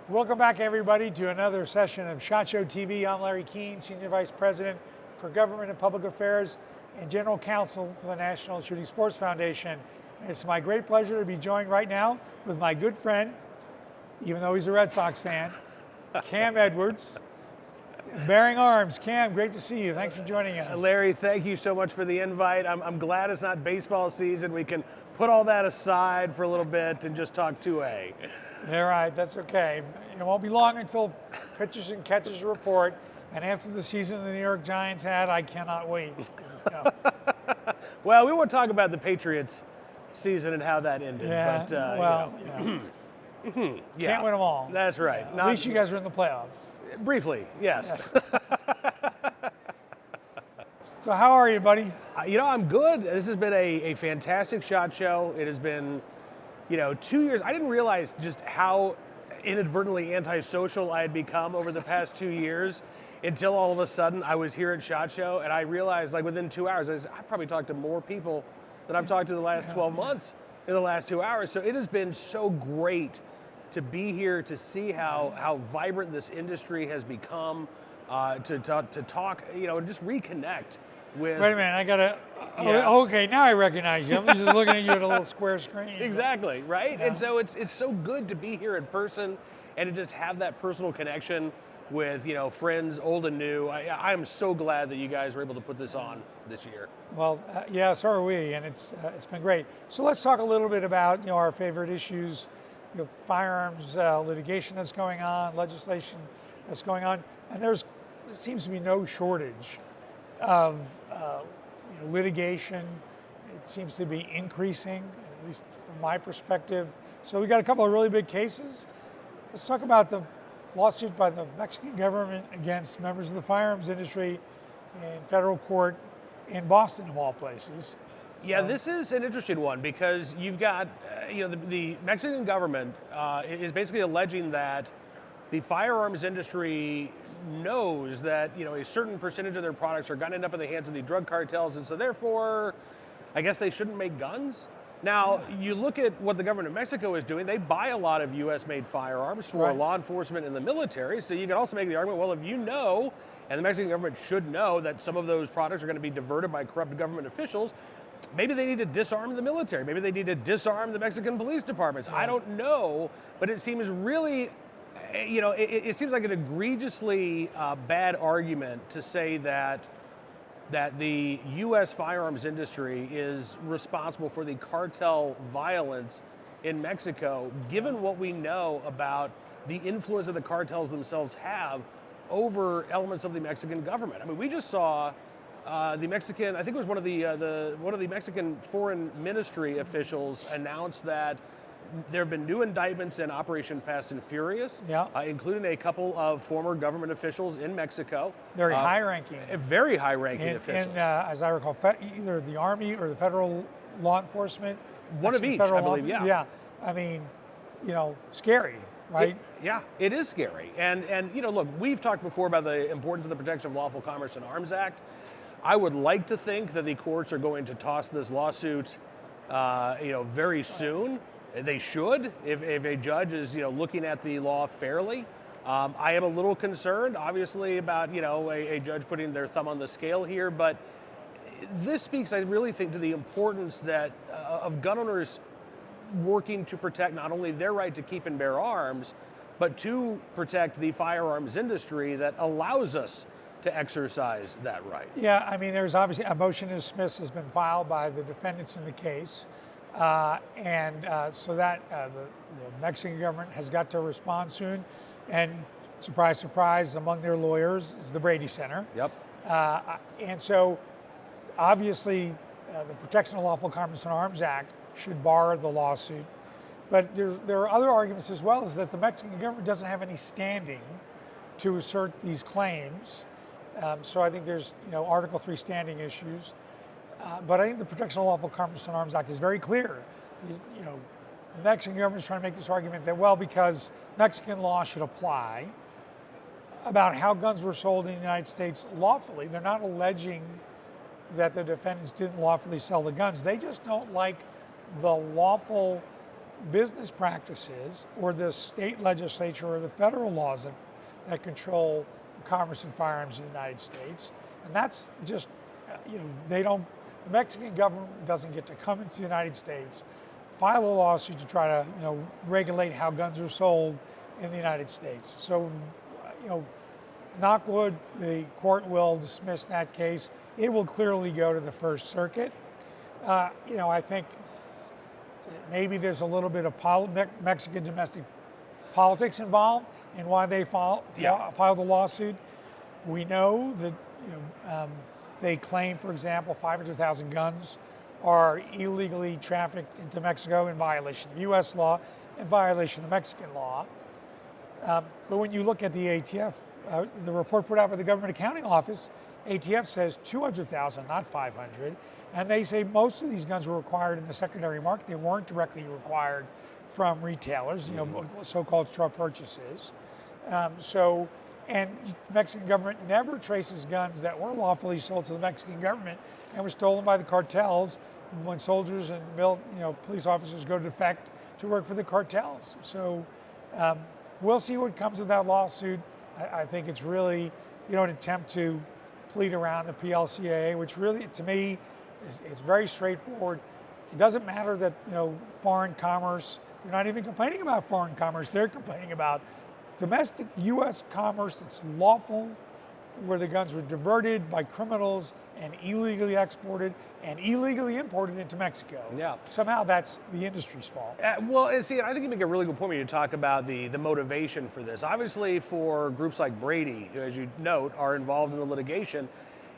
Welcome back, everybody, to another session of SHOT Show TV. I'm Larry Keane, Senior Vice President for Government and Public Affairs and General Counsel for the National Shooting Sports Foundation. And it's my great pleasure to be joined right now with my good friend, even though he's a Red Sox fan, Cam Edwards, Bearing Arms. Cam, great to see you. Thanks for joining us. Larry, thank you so much for the invite. I'm glad it's not baseball season. We can put all that aside for a little bit and just talk 2A. All right, that's okay. It won't be long until pitchers and catchers report. And after the season the New York Giants had, I cannot wait. Well, we won't talk about the Patriots season and how that ended. Yeah, But, well, yeah. Can't win them all. That's right. At least you guys are in the playoffs. Briefly, yes. So how are you, buddy? I'm good. This has been a fantastic SHOT Show. It has been, 2 years. I didn't realize just how inadvertently antisocial I had become over the past 2 years until all of a sudden I was here at SHOT Show and I realized, like, within 2 hours, I've probably talked to more people than I've talked to the last 12 months in the last 2 hours. So it has been so great to be here, to see how vibrant this industry has become, to talk, just reconnect with. Wait a minute, I gotta. Okay, now I recognize you. I'm just looking at you at a little square screen. Exactly, right? Yeah. And so it's so good to be here in person and to just have that personal connection with friends, old and new. I am so glad that you guys were able to put this on this year. Well, yeah, so are we, and it's been great. So let's talk a little bit about our favorite issues, firearms litigation that's going on, legislation that's going on, and there seems to be no shortage of litigation. It seems to be increasing, at least from my perspective. So we got a couple of really big cases. Let's talk about the lawsuit by the Mexican government against members of the firearms industry in federal court in Boston, of all places. Yeah, this is an interesting one because you've got, the Mexican government is basically alleging that the firearms industry knows that, a certain percentage of their products are going to end up in the hands of the drug cartels, and so therefore, I guess they shouldn't make guns. Now, you look at what the government of Mexico is doing, they buy a lot of US-made firearms for law enforcement and the military, so you can also make the argument, well, if you know, and the Mexican government should know that some of those products are going to be diverted by corrupt government officials, maybe they need to disarm the military, maybe they need to disarm the Mexican police departments. I don't know, but it seems really, it seems like an egregiously bad argument to say that the U.S. firearms industry is responsible for the cartel violence in Mexico, given what we know about the influence that the cartels themselves have over elements of the Mexican government. I mean, we just saw the Mexican, I think it was one of the Mexican foreign ministry officials announced that there have been new indictments in Operation Fast and Furious, including a couple of former government officials in Mexico. Very high-ranking. Very high-ranking officials. And as I recall, either the Army or the federal law enforcement. One of each, I believe, Yeah, I mean, scary, right? It is scary. And look, we've talked before about the importance of the Protection of Lawful Commerce and Arms Act. I would like to think that the courts are going to toss this lawsuit, very soon. They should, if a judge is, looking at the law fairly. I am a little concerned, obviously, about, a judge putting their thumb on the scale here, but this speaks, I really think, to the importance that of gun owners working to protect not only their right to keep and bear arms, but to protect the firearms industry that allows us to exercise that right. Yeah, I mean, there's obviously a motion to dismiss has been filed by the defendants in the case. So that the Mexican government has got to respond soon. And surprise, surprise, among their lawyers is the Brady Center. Yep. And so obviously the Protection of Lawful Commerce and Arms Act should bar the lawsuit. But there are other arguments as well, is that the Mexican government doesn't have any standing to assert these claims. So I think there's Article 3 standing issues. But I think the Protection of Lawful Commerce and Arms Act is very clear. The Mexican government is trying to make this argument that, well, because Mexican law should apply about how guns were sold in the United States lawfully. They're not alleging that the defendants didn't lawfully sell the guns. They just don't like the lawful business practices or the state legislature or the federal laws that control commerce and firearms in the United States. And that's just, the Mexican government doesn't get to come into the United States, file a lawsuit to try to, regulate how guns are sold in the United States. So, knock wood, the court will dismiss that case. It will clearly go to the First Circuit. I think maybe there's a little bit of Mexican domestic politics involved in why they filed the lawsuit. We know that they claim, for example, 500,000 guns are illegally trafficked into Mexico in violation of U.S. law and violation of Mexican law. But when you look at the ATF, the report put out by the Government Accounting Office, ATF says 200,000, not 500. And they say most of these guns were acquired in the secondary market. They weren't directly required from retailers, so-called straw purchases. And the Mexican government never traces guns that were lawfully sold to the Mexican government and were stolen by the cartels when soldiers and police officers go to defect to work for the cartels. So we'll see what comes of that lawsuit. I think it's really, an attempt to plead around the PLCAA, which really, to me, is very straightforward. It doesn't matter that, foreign commerce, they're not even complaining about foreign commerce, they're complaining about domestic U.S. commerce that's lawful, where the guns were diverted by criminals and illegally exported and illegally imported into Mexico. Yeah. Somehow that's the industry's fault. I think you make a really good point when you talk about the motivation for this. Obviously, for groups like Brady, who, as you note, are involved in the litigation,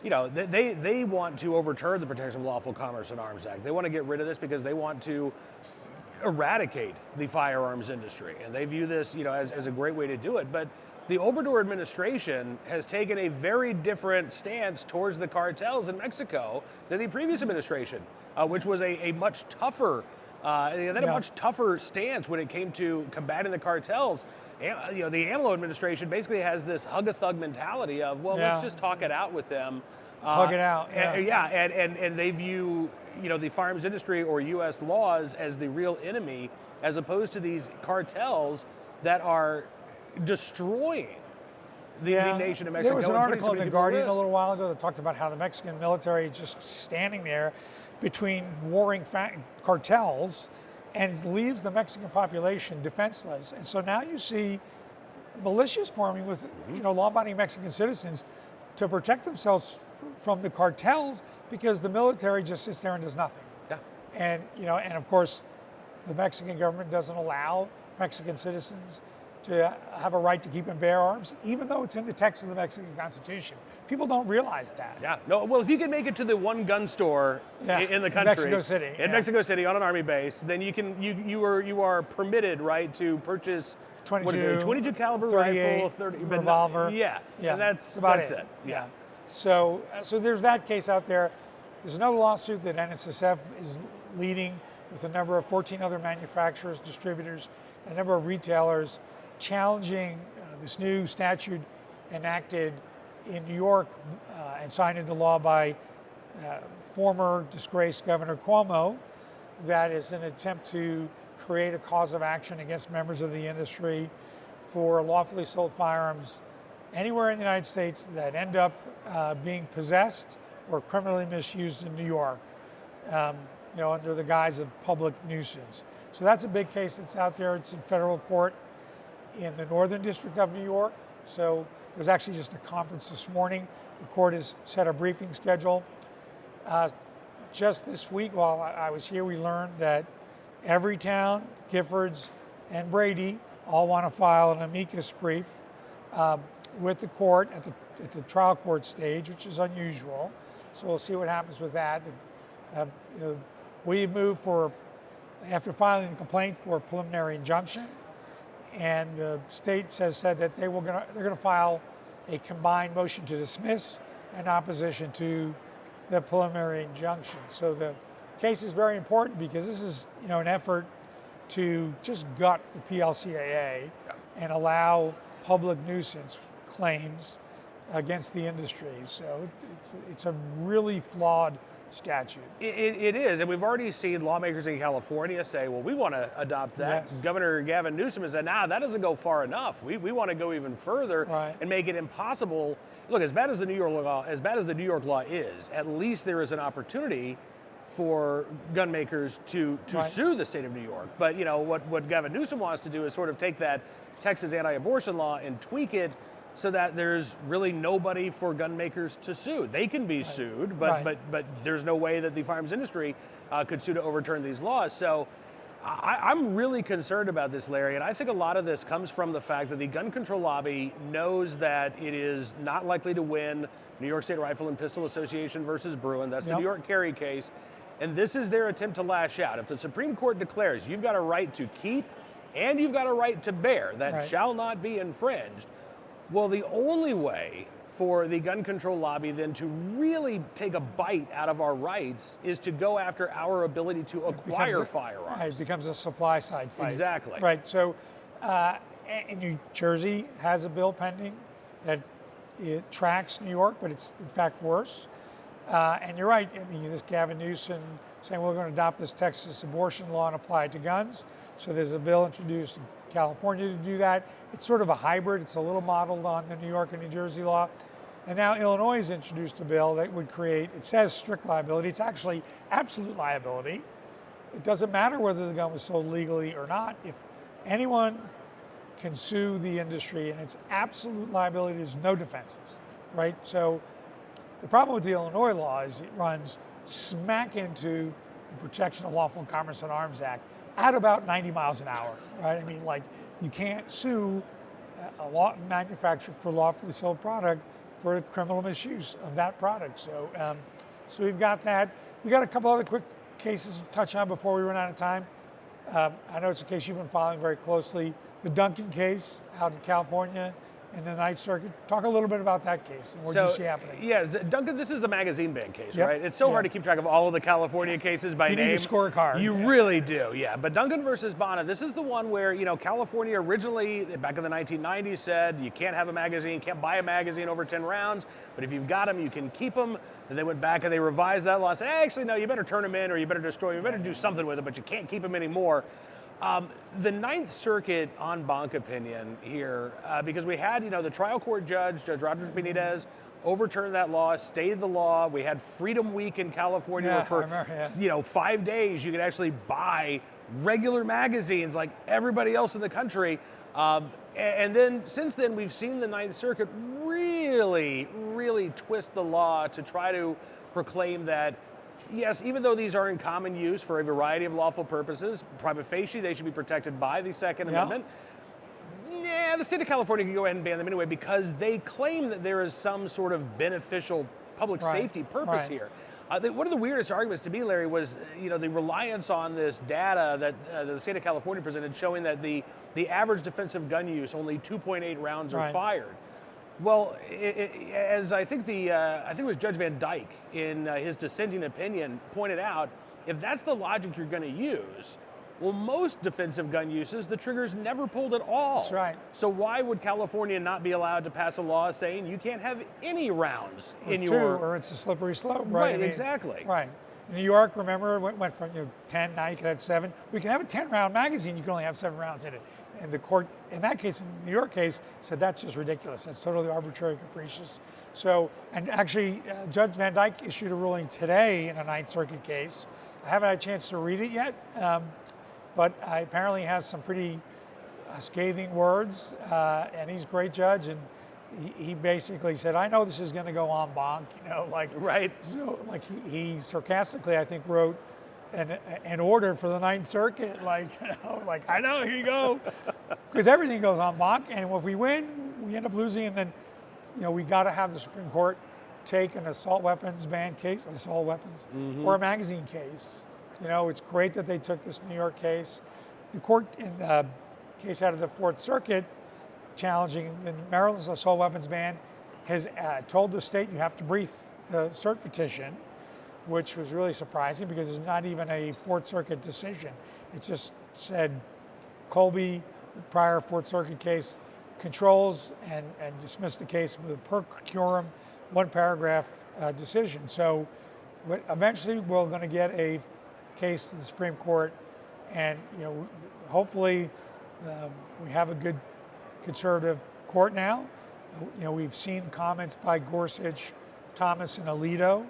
they want to overturn the Protection of Lawful Commerce and Arms Act. They want to get rid of this because they want to eradicate the firearms industry, and they view this, as a great way to do it. But the Obrador administration has taken a very different stance towards the cartels in Mexico than the previous administration, which was a much tougher, a much tougher stance when it came to combating the cartels. And, the AMLO administration basically has this hug-a-thug mentality of, let's just talk it out with them. Hug it out. And they view the firearms industry or U.S. laws as the real enemy, as opposed to these cartels that are destroying the nation of Mexico. There was an article in The Guardian a little while ago that talked about how the Mexican military is just standing there between warring cartels and leaves the Mexican population defenseless. And so now you see militias forming with law-abiding Mexican citizens to protect themselves from the cartels, because the military just sits there and does nothing. Yeah. And of course, the Mexican government doesn't allow Mexican citizens to have a right to keep and bear arms, even though it's in the text of the Mexican Constitution. People don't realize that. Yeah. No. Well, if you can make it to the one gun store in the country, Mexico City on an army base, then you are permitted, right, to purchase 22 caliber rifle, 30 revolver. And that's about it. Yeah. So there's that case out there. There's another lawsuit that NSSF is leading with a number of 14 other manufacturers, distributors, and a number of retailers, challenging this new statute enacted in New York and signed into law by former disgraced Governor Cuomo. That is an attempt to create a cause of action against members of the industry for lawfully sold firearms anywhere in the United States that end up being possessed or criminally misused in New York, under the guise of public nuisance. So that's a big case that's out there. It's in federal court in the Northern District of New York. So there was actually just a conference this morning. The court has set a briefing schedule. Just this week, while I was here, we learned that Everytown, Giffords, and Brady all want to file an amicus brief with the court at the trial court stage, which is unusual. So we'll see what happens with that. We moved after filing the complaint, for a preliminary injunction, and the state said that they're going to file a combined motion to dismiss in opposition to the preliminary injunction. So the case is very important because this is an effort to just gut the PLCAA and allow public nuisance claims against the industry. So it's a really flawed statute. It is, and we've already seen lawmakers in California say, well, we want to adopt that. Yes. Governor Gavin Newsom has said, nah, that doesn't go far enough. We want to go even further Right. and make it impossible. Look, as bad as the New York law is, at least there is an opportunity for gun makers to Right. sue the state of New York. But what Gavin Newsom wants to do is sort of take that Texas anti-abortion law and tweak it so that there's really nobody for gun makers to sue. They can be sued, but Right. but there's no way that the firearms industry could sue to overturn these laws. So I'm really concerned about this, Larry, and I think a lot of this comes from the fact that the gun control lobby knows that it is not likely to win New York State Rifle and Pistol Association versus Bruin. That's the Yep. New York carry case. And this is their attempt to lash out. If the Supreme Court declares you've got a right to keep and you've got a right to bear that Right. shall not be infringed, well, the only way for the gun control lobby then to really take a bite out of our rights is to go after our ability to acquire firearms. Right, it becomes a supply side fight. Exactly. Right. So, and New Jersey has a bill pending that it tracks New York, but it's in fact worse. And you're right. I mean, this Gavin Newsom saying we're going to adopt this Texas abortion law and apply it to guns. So there's a bill introduced in California to do that. It's sort of a hybrid. It's a little modeled on the New York and New Jersey law. And now Illinois has introduced a bill that would create, it says strict liability. It's actually absolute liability. It doesn't matter whether the gun was sold legally or not. If anyone can sue the industry and it's absolute liability, there's no defenses, right? So the problem with the Illinois law is it runs smack into the Protection of Lawful Commerce and Arms Act at about 90 miles an hour, right? I mean, like, you can't sue a law manufacturer for lawfully sold product for criminal misuse of that product. So, so we've got that. We got a couple other quick cases to touch on before we run out of time. I know it's a case you've been following very closely. The Duncan case out in California in the Ninth Circuit. Talk a little bit about that case and what you see happening. Yeah, Duncan, this is the magazine ban case, Yep. right? It's so hard Yeah. to keep track of all of the California cases by You name. need a scorecard. You really do, yeah. But Duncan versus Bonner, this is the one where, California originally, back in the 1990s, said you can't have a magazine, can't buy a magazine over 10 rounds, but if you've got them, you can keep them. And they went back and they revised that law and said, actually, no, you better turn them in or you better destroy them, you better do something with them, but you can't keep them anymore. The Ninth Circuit en banc opinion here, because we had, the trial court judge, Judge Roger Benitez, overturned that law, stayed the law. We had Freedom Week in California Yeah, where I remember, yeah. 5 days you could actually buy regular magazines like everybody else in the country. And then since then, we've seen the Ninth Circuit really, really twist the law to try to proclaim that yes, even though these are in common use for a variety of lawful purposes, prima facie, they should be protected by the Second Amendment. Yeah, the state of California can go ahead and ban them anyway because they claim that there is some sort of beneficial public safety purpose here. One of the weirdest arguments to me, Larry, was the reliance on this data that the state of California presented showing that the average defensive gun use, only 2.8 rounds are fired. Well, as I think it was Judge Van Dyke in his dissenting opinion pointed out, if that's the logic you're going to use, well, most defensive gun uses, the trigger's never pulled at all. That's right. So why would California not be allowed to pass a law saying you can't have any rounds in Two, your... or it's a slippery slope, right? Right, I mean, exactly. Right. In New York, remember, it went from 10, now you can have 7. We can have a 10-round magazine, you can only have 7 rounds in it. And the court, in that case, in the New York case, said that's just ridiculous. That's totally arbitrary, capricious. So, and actually, Judge Van Dyke issued a ruling today in a Ninth Circuit case. I haven't had a chance to read it yet, but apparently has some pretty scathing words, and he's a great judge, and he basically said, I know this is going to go en banc, Right. So, he sarcastically, I think, wrote an order for the Ninth Circuit, I know, here you go. Because everything goes en banc, and if we win, we end up losing, and then, we got to have the Supreme Court take an assault weapons ban case, or a magazine case. It's great that they took this New York case. The court in the case out of the Fourth Circuit challenging the Maryland's assault weapons ban has told the state you have to brief the cert petition, which was really surprising because it's not even a Fourth Circuit decision. It just said Colby, the prior Fourth Circuit case, controls and dismissed the case with a per curiam, one paragraph decision. So eventually we're going to get a case to the Supreme Court, and hopefully we have a good conservative court now. We've seen comments by Gorsuch, Thomas, and Alito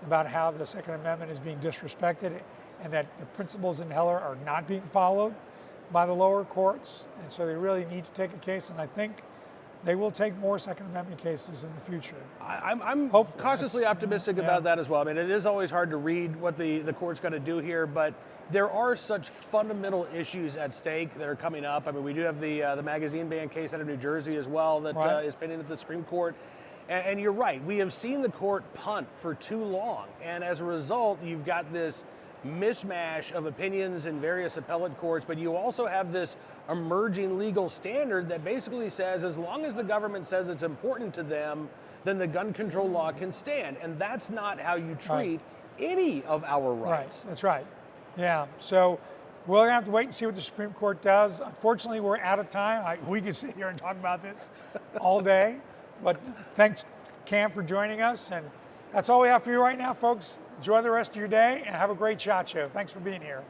about how the Second Amendment is being disrespected and that the principles in Heller are not being followed by the lower courts. And so they really need to take a case, and I think they will take more Second Amendment cases in the future. I'm Hopefully. cautiously optimistic Yeah. about that as well. I mean, it is always hard to read what the court's going to do here, but there are such fundamental issues at stake that are coming up. I mean, we do have the magazine ban case out of New Jersey as well that Right. is pending at the Supreme Court. And you're right, we have seen the court punt for too long. And as a result, you've got this mishmash of opinions in various appellate courts, but you also have this emerging legal standard that basically says as long as the government says it's important to them, then the gun control law can stand. And that's not how you treat any of our rights. Right, that's right. Yeah, so we're going to have to wait and see what the Supreme Court does. Unfortunately, we're out of time. We could sit here and talk about this all day, but thanks, Cam, for joining us. And that's all we have for you right now, folks. Enjoy the rest of your day and have a great SHOT Show. Thanks for being here.